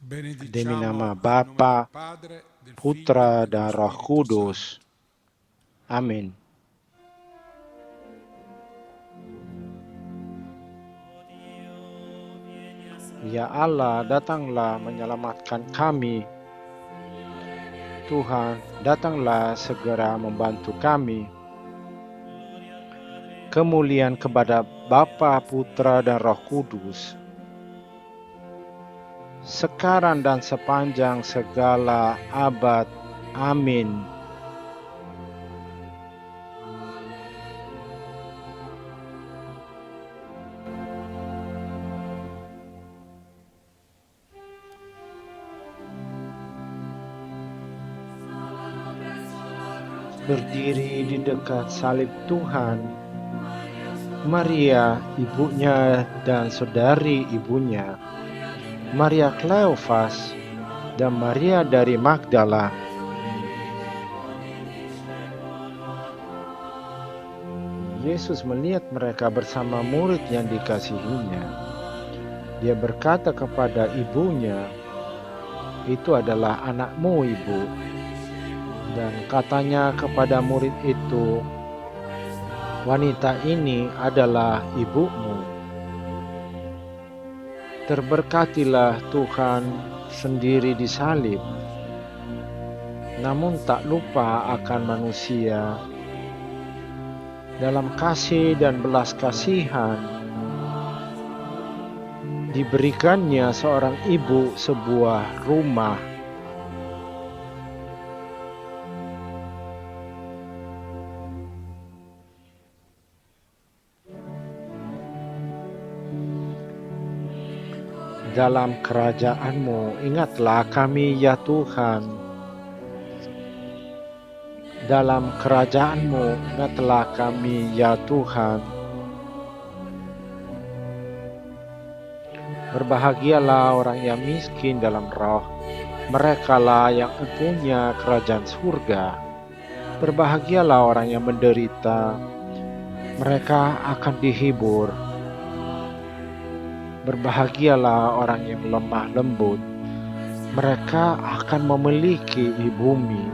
Demi nama Bapa, Putra, dan Roh Kudus. Amin. Ya Allah, datanglah menyelamatkan kami. Tuhan, datanglah segera membantu kami. Kemuliaan kepada Bapa, Putra, dan Roh Kudus, sekarang dan sepanjang segala abad. Amin. Berdiri di dekat salib Tuhan, Maria, ibunya dan saudari ibunya, Maria Kleofas, dan Maria dari Magdala. Yesus melihat mereka bersama murid yang dikasihinya. Dia berkata kepada ibunya, "Itu adalah anakmu, Ibu." Dan katanya kepada murid itu, "Wanita ini adalah ibumu." Terberkatilah Tuhan sendiri di salib, namun tak lupa akan manusia. Dalam kasih dan belas kasihan, diberikannya seorang ibu sebuah rumah. Dalam kerajaan-Mu, ingatlah kami ya Tuhan. Dalam kerajaan-Mu, ingatlah kami ya Tuhan. Berbahagialah orang yang miskin dalam roh, merekalah yang punya kerajaan surga. Berbahagialah orang yang menderita, mereka akan dihibur. Berbahagialah orang yang lemah lembut, mereka akan memiliki bumi.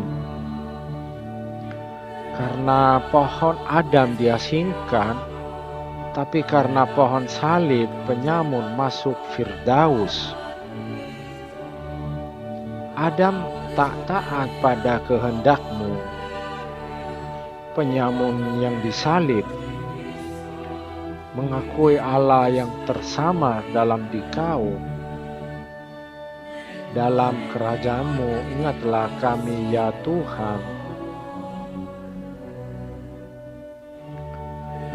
Karena pohon Adam diasingkan, tapi karena pohon salib penyamun masuk Firdaus. Adam tak taat pada kehendak-Mu, penyamun yang disalib mengakui Allah yang tersama dalam dikau. Dalam kerajaan-Mu, ingatlah kami ya Tuhan.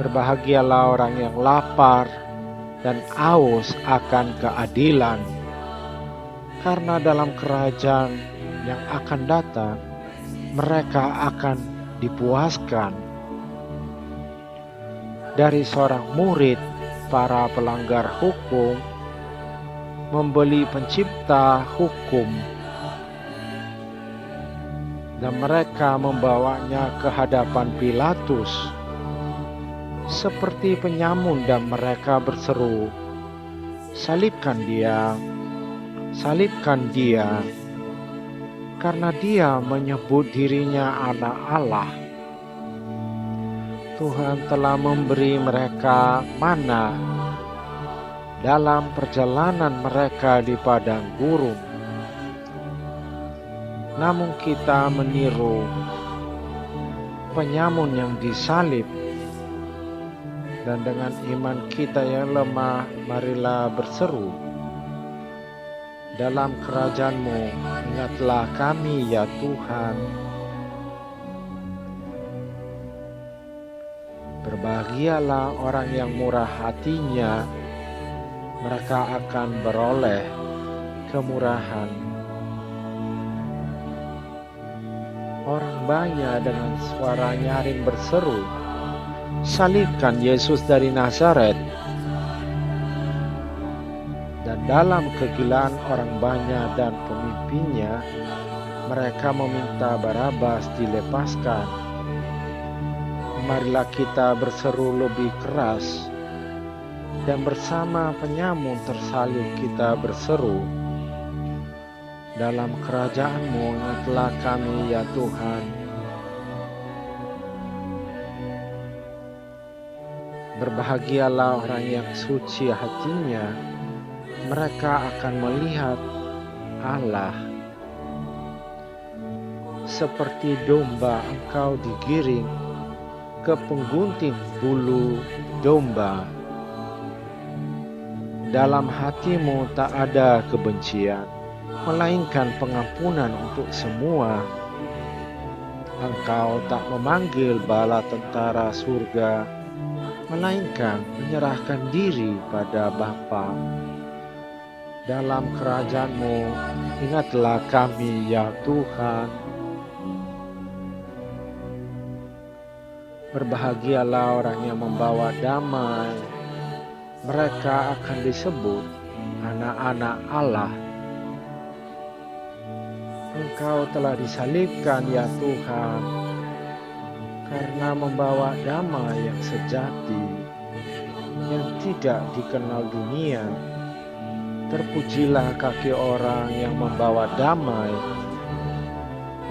Berbahagialah orang yang lapar dan haus akan keadilan, karena dalam kerajaan yang akan datang, mereka akan dipuaskan. Dari seorang murid, para pelanggar hukum membeli pencipta hukum, dan mereka membawanya ke hadapan Pilatus seperti penyamun, dan mereka berseru, "Salibkan dia, salibkan dia," karena dia menyebut dirinya anak Allah. Tuhan telah memberi mereka mana dalam perjalanan mereka di padang gurun. Namun kita meniru penyamun yang disalib, dan dengan iman kita yang lemah, marilah berseru, "Dalam kerajaan-Mu, ingatlah kami ya Tuhan." Berbahagialah orang yang murah hatinya, mereka akan beroleh kemurahan. Orang banyak dengan suara nyaring berseru, "Salibkan Yesus dari Nazaret." Dan dalam kegilaan orang banyak dan pemimpinnya, mereka meminta Barabas dilepaskan. Marilah kita berseru lebih keras, dan bersama penyamun tersalib kita berseru, Dalam kerajaan-Mu ingatlah kami ya Tuhan. Berbahagialah orang yang suci hatinya, mereka akan melihat Allah. Seperti domba Engkau digiring ke penggunting bulu domba. Dalam hati-Mu tak ada kebencian, melainkan pengampunan untuk semua. Engkau tak memanggil bala tentara surga, melainkan menyerahkan diri pada Bapa. Dalam kerajaan-Mu ingatlah kami ya Tuhan. Berbahagialah orang yang membawa damai, mereka akan disebut anak-anak Allah. Engkau telah disalibkan ya Tuhan, karena membawa damai yang sejati, yang tidak dikenal dunia. Terpujilah kaki orang yang membawa damai,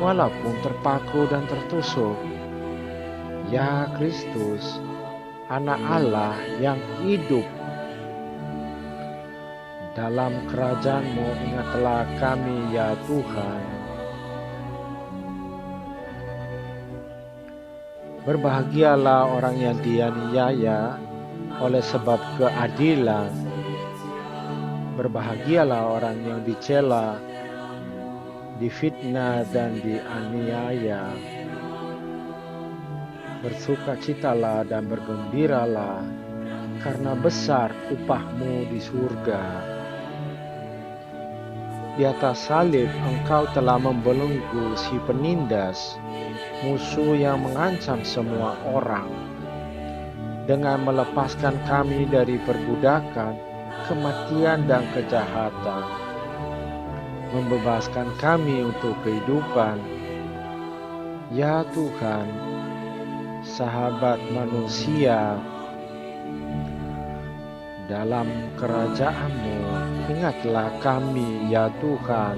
walaupun terpaku dan tertusuk. Ya Kristus, Anak Allah yang hidup. Dalam kerajaan-Mu ingatlah kami ya Tuhan. Berbahagialah orang yang dianiaya oleh sebab keadilan. Berbahagialah orang yang dicela, difitnah dan dianiaya. Bersukacitalah dan bergembiralah, karena besar upah-Mu di surga. Di atas salib Engkau telah membelenggu si penindas, musuh yang mengancam semua orang, dengan melepaskan kami dari perbudakan, kematian dan kejahatan, membebaskan kami untuk kehidupan. Ya Tuhan, sahabat manusia, dalam kerajaan-Mu ingatlah kami ya Tuhan.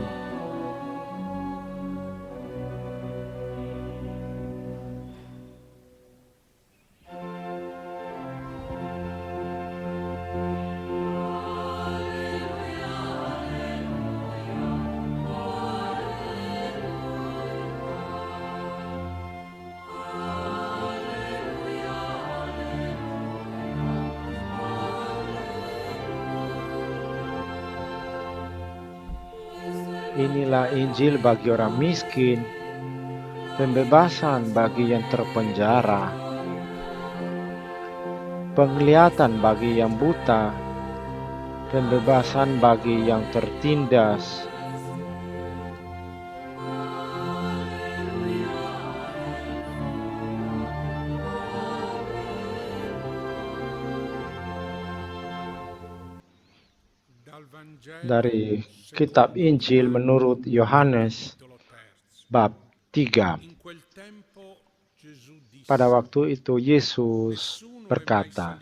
Inilah Injil bagi orang miskin, pembebasan bagi yang terpenjara, penglihatan bagi yang buta, pembebasan bagi yang tertindas. Dari kitab Injil menurut Yohanes bab 3. Pada waktu itu Yesus berkata,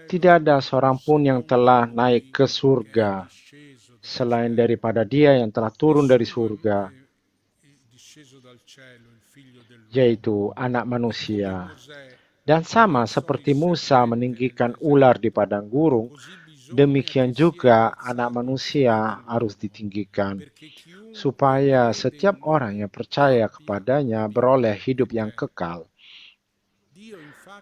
"Tidak ada seorang pun yang telah naik ke surga selain daripada Dia yang telah turun dari surga, yaitu Anak Manusia. Dan sama seperti Musa meninggikan ular di padang gurun, demikian juga Anak Manusia harus ditinggikan, supaya setiap orang yang percaya kepadanya beroleh hidup yang kekal.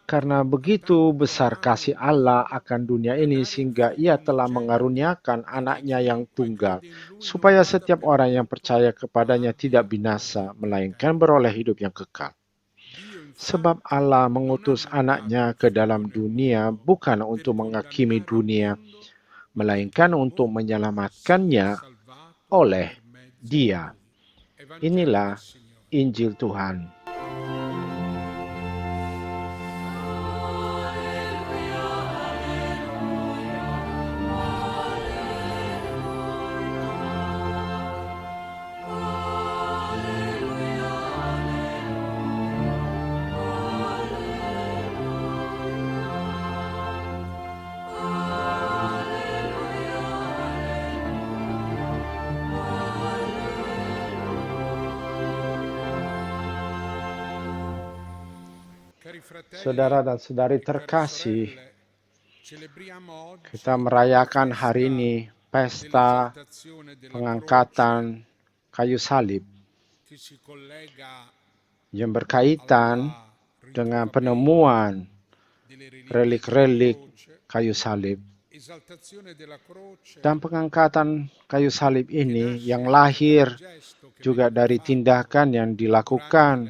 Karena begitu besar kasih Allah akan dunia ini, sehingga Ia telah mengaruniakan anaknya yang tunggal, supaya setiap orang yang percaya kepadanya tidak binasa, melainkan beroleh hidup yang kekal. Sebab Allah mengutus anaknya ke dalam dunia bukan untuk menghakimi dunia, melainkan untuk menyelamatkannya oleh Dia." Inilah Injil Tuhan. Saudara dan saudari terkasih, kita merayakan hari ini pesta pengangkatan kayu salib yang berkaitan dengan penemuan relik-relik kayu salib. Dan pengangkatan kayu salib ini yang lahir juga dari tindakan yang dilakukan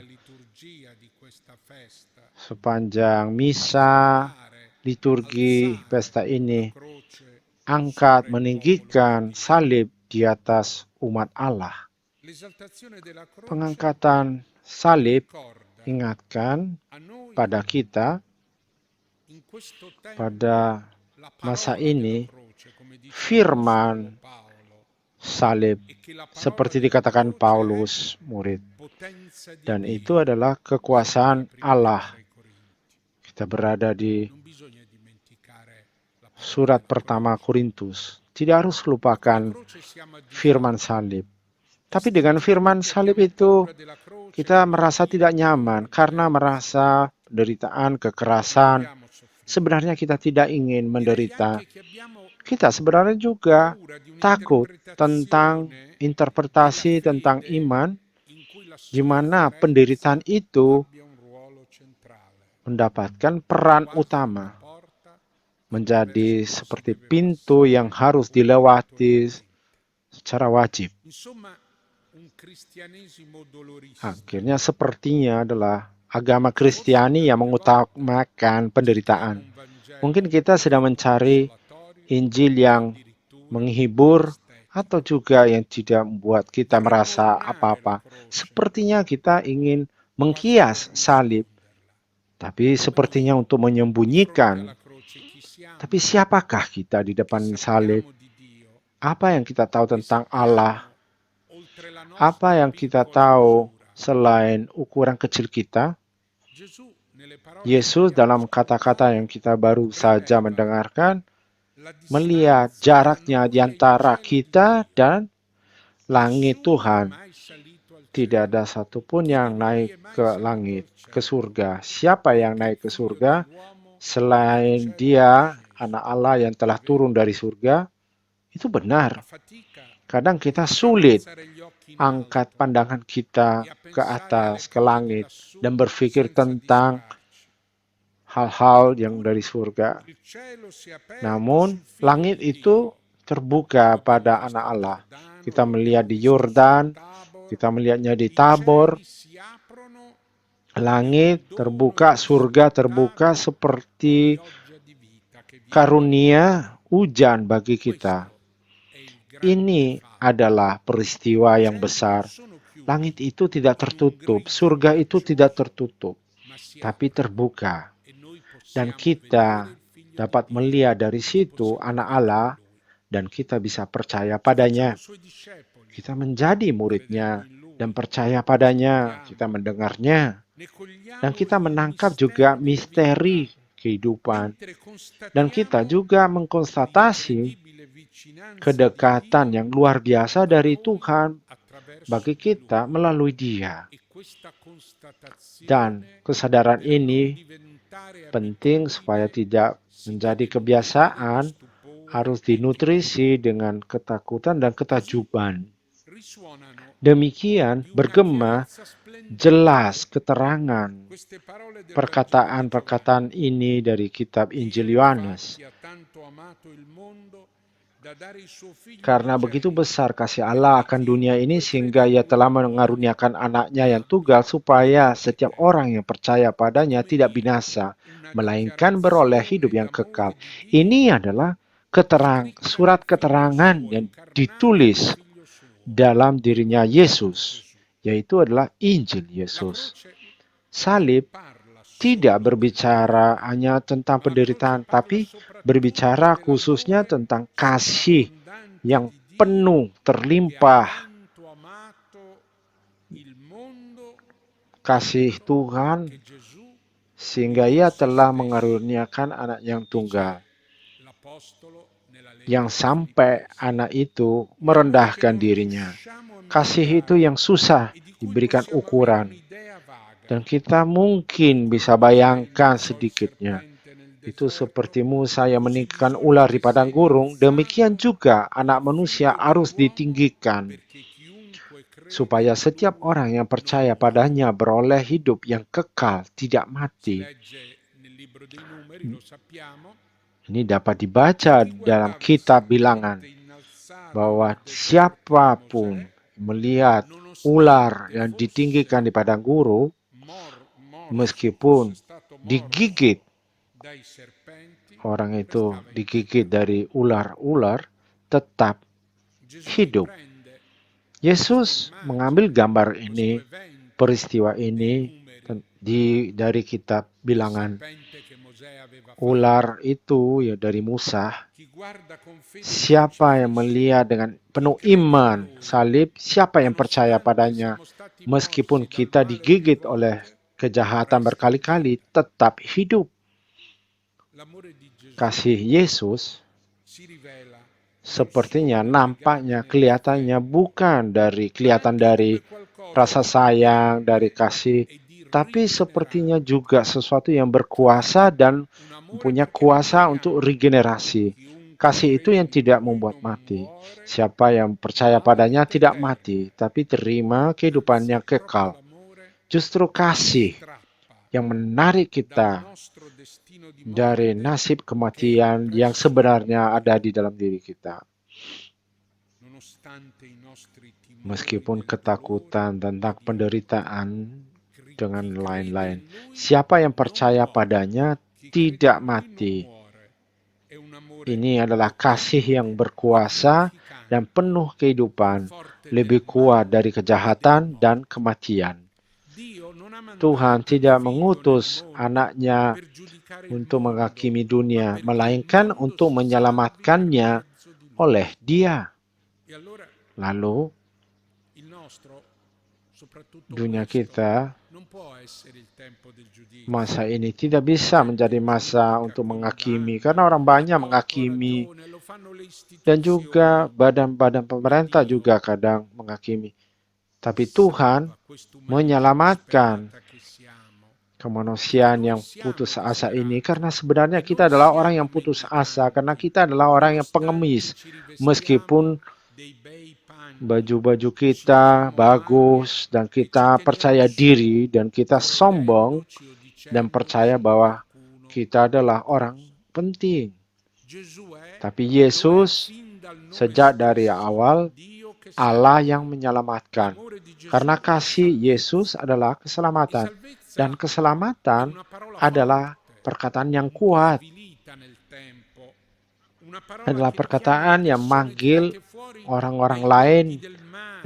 sepanjang misa, liturgi pesta ini, angkat meninggikan salib di atas umat Allah. Pengangkatan salib ingatkan pada kita pada masa ini firman salib seperti dikatakan Paulus murid, dan itu adalah kekuasaan Allah. Kita berada di surat pertama Korintus. Tidak harus lupakan firman salib. Tapi dengan firman salib itu kita merasa tidak nyaman karena merasa penderitaan, kekerasan. Sebenarnya kita tidak ingin menderita. Kita sebenarnya juga takut tentang interpretasi tentang iman, di mana penderitaan itu mendapatkan peran utama, menjadi seperti pintu yang harus dilewati secara wajib. Akhirnya sepertinya adalah agama Kristiani yang mengutamakan penderitaan. Mungkin kita sedang mencari Injil yang menghibur atau juga yang tidak membuat kita merasa apa-apa. Sepertinya kita ingin menghias salib, tapi sepertinya untuk menyembunyikan. Tapi siapakah kita di depan salib? Apa yang kita tahu tentang Allah? Apa yang kita tahu selain ukuran kecil kita? Yesus dalam kata-kata yang kita baru saja mendengarkan, melihat jaraknya di antara kita dan langit Tuhan. Tidak ada satupun yang naik ke langit, ke surga. Siapa yang naik ke surga? Selain Dia, anak Allah yang telah turun dari surga, itu benar. Kadang kita sulit angkat pandangan kita ke atas, ke langit, dan berpikir tentang hal-hal yang dari surga. Namun, langit itu terbuka pada anak Allah. Kita melihat di Yordan, kita melihatnya di Tabor. Langit terbuka, surga terbuka seperti karunia hujan bagi kita. Ini adalah peristiwa yang besar. Langit itu tidak tertutup, surga itu tidak tertutup, tapi terbuka. Dan kita dapat melihat dari situ anak Allah dan kita bisa percaya padanya. Kita menjadi muridnya dan percaya padanya, kita mendengarnya. Dan kita menangkap juga misteri kehidupan. Dan kita juga mengkonstatasi kedekatan yang luar biasa dari Tuhan bagi kita melalui Dia. Dan kesadaran ini penting supaya tidak menjadi kebiasaan, harus dinutrisi dengan ketakutan dan ketakjuban. Demikian bergema jelas keterangan perkataan-perkataan ini dari kitab Injil Yohanes. Karena begitu besar kasih Allah akan dunia ini sehingga Ia telah mengaruniakan anaknya yang tunggal supaya setiap orang yang percaya padanya tidak binasa, melainkan beroleh hidup yang kekal. Ini adalah surat keterangan yang ditulis dalam dirinya Yesus, yaitu adalah Injil Yesus. Salib tidak berbicara hanya tentang penderitaan, tapi berbicara khususnya tentang kasih yang penuh, terlimpah. Kasih Tuhan sehingga Ia telah mengaruniakan anak yang tunggal. Yang sampai anak itu merendahkan dirinya. Kasih itu yang susah diberikan ukuran. Dan kita mungkin bisa bayangkan sedikitnya. Itu seperti Musa yang meninggikan ular di padang gurun, demikian juga anak manusia harus ditinggikan, supaya setiap orang yang percaya padanya beroleh hidup yang kekal, tidak mati. Ini dapat dibaca dalam kitab Bilangan, bahwa siapapun melihat ular yang ditinggikan di padang gurun, meskipun digigit, orang itu digigit dari ular-ular, tetap hidup. Yesus mengambil gambar ini, peristiwa ini dari kitab Bilangan. Ular itu ya dari Musa. Siapa yang melihat dengan penuh iman salib, siapa yang percaya padanya, meskipun kita digigit oleh kejahatan berkali-kali, tetap hidup. Kasih Yesus sepertinya nampaknya kelihatannya bukan kelihatan dari rasa sayang, dari kasih, tapi sepertinya juga sesuatu yang berkuasa dan mempunyai kuasa untuk regenerasi. Kasih itu yang tidak membuat mati. Siapa yang percaya padanya tidak mati, tapi terima kehidupan yang kekal. Justru kasih yang menarik kita dari nasib kematian yang sebenarnya ada di dalam diri kita. Meskipun ketakutan tentang penderitaan dengan lain-lain, siapa yang percaya padanya tidak mati. Ini adalah kasih yang berkuasa dan penuh kehidupan, lebih kuat dari kejahatan dan kematian. Tuhan tidak mengutus anaknya untuk menghakimi dunia, melainkan untuk menyelamatkannya oleh Dia. Lalu, dunia kita, masa ini tidak bisa menjadi masa untuk menghakimi, karena orang banyak menghakimi, dan juga badan-badan pemerintah juga kadang menghakimi. Tapi Tuhan menyelamatkan kemanusiaan yang putus asa ini, karena sebenarnya kita adalah orang yang putus asa, karena kita adalah orang yang pengemis. Meskipun baju-baju kita bagus dan kita percaya diri dan kita sombong dan percaya bahwa kita adalah orang penting. Tapi Yesus sejak dari awal Allah yang menyelamatkan. Karena kasih Yesus adalah keselamatan. Dan keselamatan adalah perkataan yang kuat. Adalah perkataan yang manggil orang-orang lain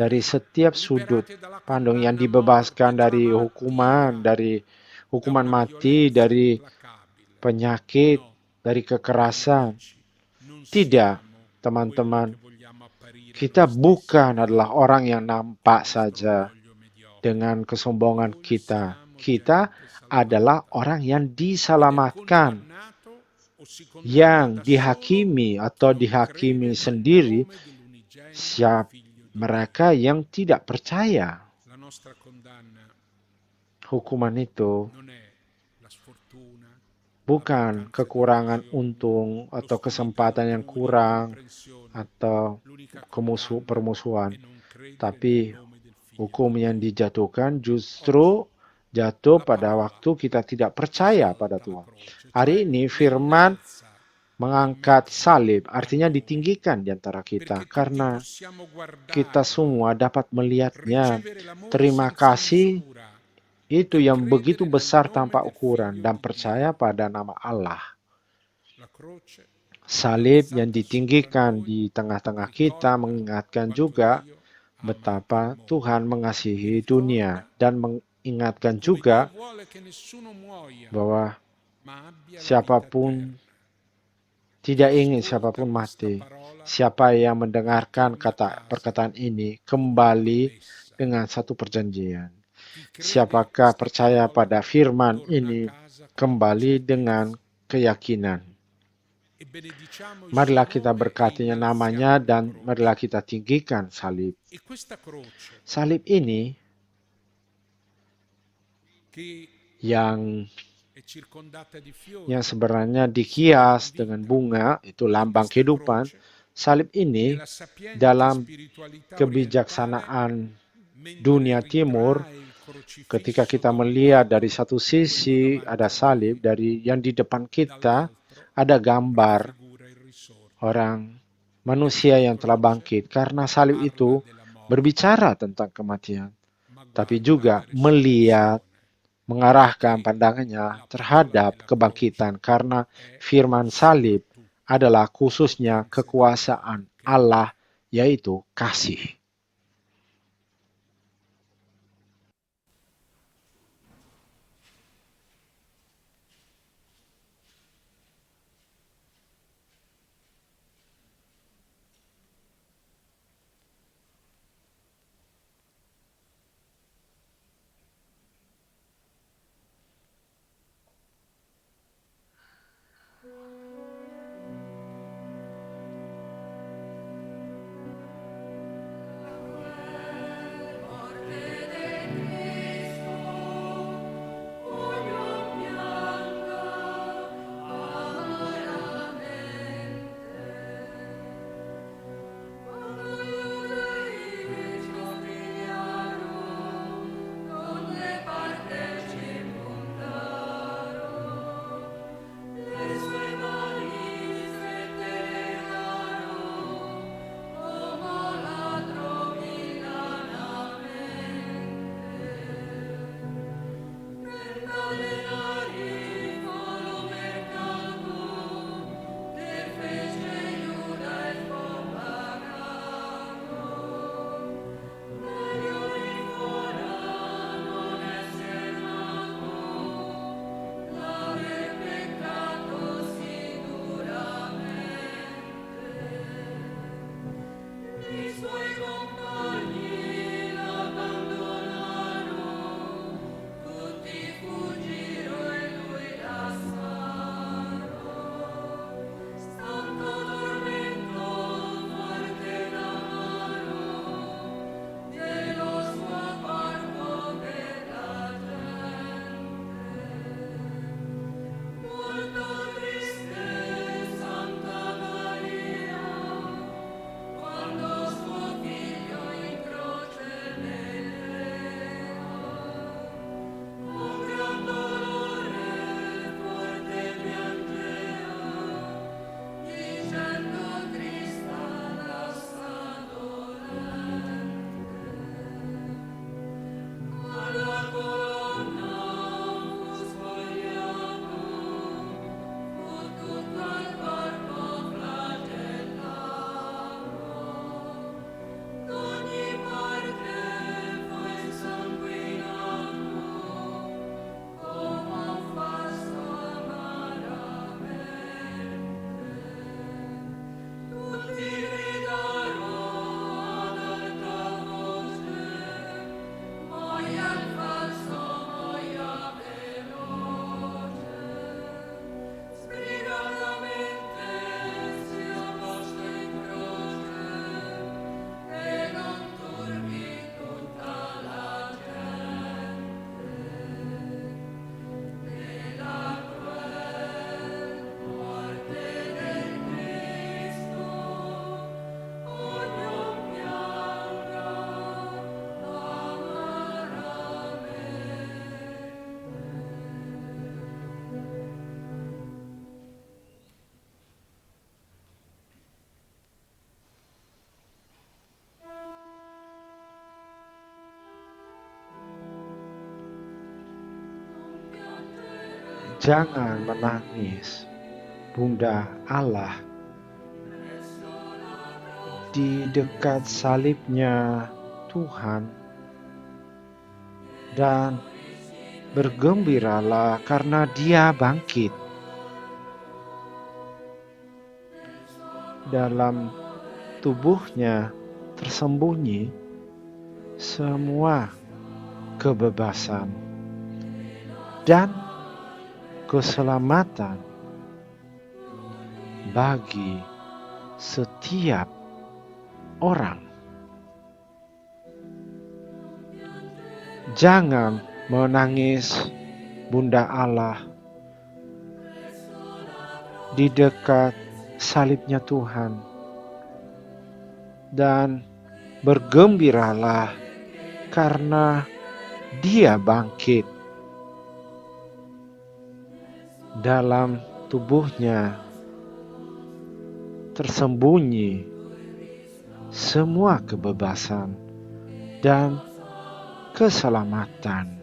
dari setiap sudut pandang, yang dibebaskan dari hukuman mati, dari penyakit, dari kekerasan. Tidak, teman-teman. Kita bukan adalah orang yang nampak saja dengan kesombongan kita. Kita adalah orang yang diselamatkan, yang dihakimi atau dihakimi sendiri mereka yang tidak percaya. Hukuman itu bukan kekurangan untung atau kesempatan yang kurang atau permusuhan, tapi hukum yang dijatuhkan justru jatuh pada waktu kita tidak percaya pada Tuhan. Hari ini firman mengangkat salib, artinya ditinggikan di antara kita, karena kita semua dapat melihatnya. Terima kasih itu yang begitu besar tanpa ukuran, dan percaya pada nama Allah. Salib yang ditinggikan di tengah-tengah kita mengingatkan juga betapa Tuhan mengasihi dunia, dan mengingatkan juga bahwa tidak ingin siapapun mati. Siapa yang mendengarkan perkataan ini kembali dengan satu perjanjian. Siapakah percaya pada firman ini kembali dengan keyakinan. Marilah kita berkatinya namanya, dan marilah kita tinggikan salib. Salib ini yang sebenarnya dihias dengan bunga, itu lambang kehidupan. Salib ini dalam kebijaksanaan dunia timur, ketika kita melihat dari satu sisi ada salib, dari yang di depan kita ada gambar orang manusia yang telah bangkit, karena salib itu berbicara tentang kematian, tapi juga mengarahkan pandangannya terhadap kebangkitan, karena firman salib adalah khususnya kekuasaan Allah, yaitu kasih. Jangan menangis, Bunda Allah. Di dekat salibnya Tuhan, dan bergembiralah karena Dia bangkit. Dalam tubuhnya tersembunyi semua kebebasan dan keselamatan bagi setiap orang. Jangan menangis Bunda Allah di dekat salibnya Tuhan, dan bergembiralah karena Dia bangkit. Dalam tubuhnya tersembunyi semua kebebasan dan keselamatan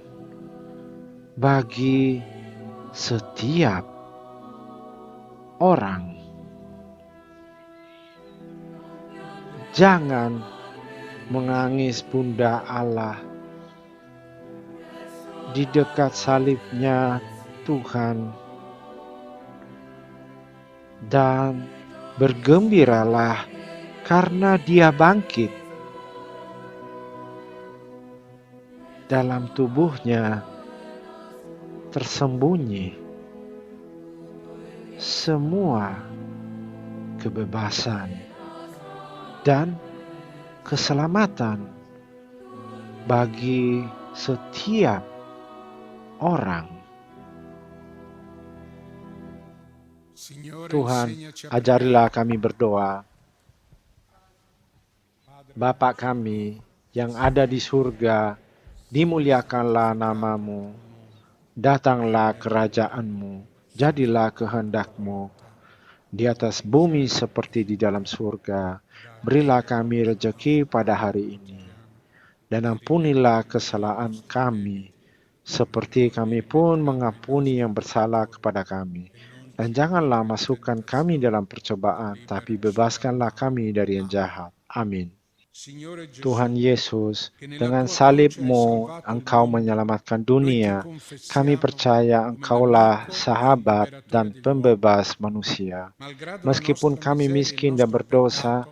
bagi setiap orang. Jangan menangis Bunda Allah di dekat salibnya Tuhan, dan bergembiralah karena Dia bangkit. Dalam tubuhnya tersembunyi semua kebebasan dan keselamatan bagi setiap orang. Tuhan, ajarilah kami berdoa. Bapa kami yang ada di surga, dimuliakanlah nama-Mu, datanglah kerajaan-Mu, jadilah kehendak-Mu di atas bumi seperti di dalam surga. Berilah kami rejeki pada hari ini, dan ampunilah kesalahan kami, seperti kami pun mengampuni yang bersalah kepada kami. Dan janganlah masukkan kami dalam percobaan, tapi bebaskanlah kami dari yang jahat. Amin. Tuhan Yesus, dengan salib-Mu Engkau menyelamatkan dunia. Kami percaya Engkaulah sahabat dan pembebas manusia. Meskipun kami miskin dan berdosa,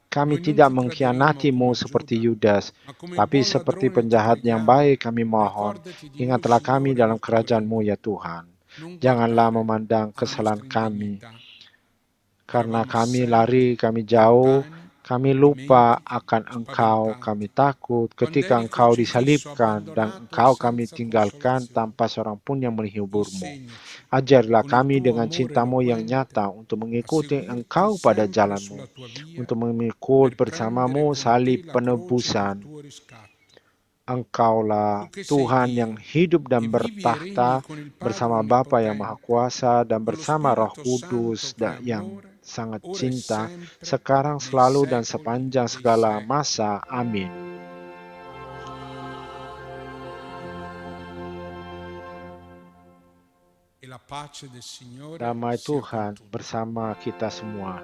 kami tidak mengkhianati-Mu seperti Yudas, tapi seperti penjahat yang baik kami mohon, ingatlah kami dalam kerajaan-Mu ya Tuhan. Janganlah memandang kesalahan kami, karena kami lari, kami jauh, kami lupa akan Engkau, kami takut ketika Engkau disalibkan dan Engkau kami tinggalkan tanpa seorang pun yang menghibur-Mu. Ajarlah kami dengan cinta-Mu yang nyata untuk mengikuti Engkau pada jalan-Mu, untuk memikul bersama-Mu salib penebusan. Engkaulah Tuhan yang hidup dan bertakhta bersama Bapa yang Maha Kuasa dan bersama Roh Kudus yang sangat cinta, sekarang, selalu, dan sepanjang segala masa. Amin. Damai Tuhan bersama kita semua.